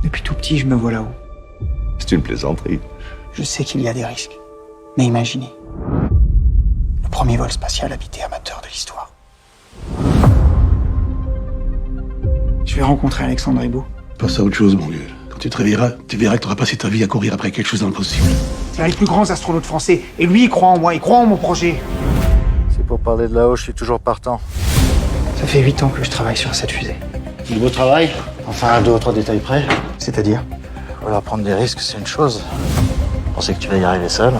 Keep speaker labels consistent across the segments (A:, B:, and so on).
A: Depuis tout petit, je me vois là-haut.
B: C'est une plaisanterie.
A: Je sais qu'il y a des risques. Mais imaginez. Le premier vol spatial habité amateur de l'histoire. Je vais rencontrer Alexandre Hibou.
C: Pense à autre chose, mon vieux. Quand tu te réveilleras, tu verras que tu auras passé ta vie à courir après quelque chose d'impossible.
A: C'est un des plus grands astronautes français. Et lui, il croit en moi, il croit en mon projet.
D: C'est pour parler de là-haut, je suis toujours partant.
A: Ça fait 8 ans que je travaille sur cette fusée.
D: Nouveau travail, enfin à 2 ou 3 détails près.
A: C'est-à-dire,
D: Voilà, prendre des risques, c'est une chose. Penser que tu vas y arriver seul.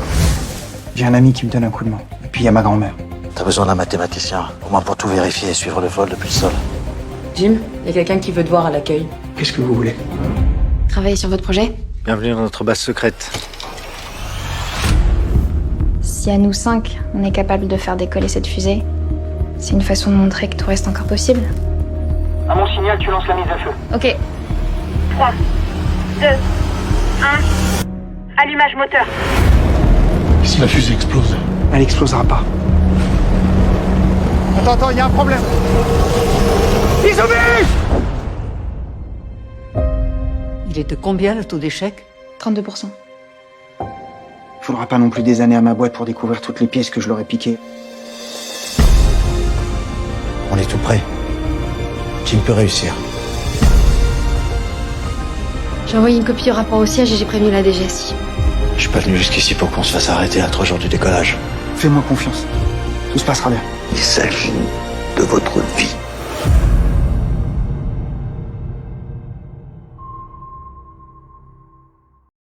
A: j'ai un ami qui me donne un coup de main. Et puis il y a ma grand-mère.
D: T'as besoin d'un mathématicien, au moins pour tout vérifier et suivre le vol depuis le sol.
E: Jim, il y a quelqu'un qui veut te voir à l'accueil.
A: Qu'est-ce que vous voulez?
F: Travailler sur votre projet?
D: Bienvenue dans notre base secrète.
F: Si à nous 5, on est capable de faire décoller cette fusée, c'est une façon de montrer que tout reste encore possible.
A: À mon signal, tu lances la mise à feu.
F: Ok.
G: 3, 2, 1. Allumage moteur.
C: Et si la fusée explose?
A: Elle explosera pas. Attends, il y a un problème. Isobus!
E: Il est de combien le taux d'échec?
F: 32%.
A: Faudra pas non plus des années à ma boîte pour découvrir toutes les pièces que je leur ai piquées.
D: On est tout prêt. Jim peut réussir.
F: J'ai envoyé une copie du rapport au siège et j'ai prévenu la DGSI.
D: Je suis pas venu jusqu'ici pour qu'on se fasse arrêter à 3 jours du décollage.
A: Fais-moi confiance. Tout se passera bien.
B: Il s'agit de votre vie.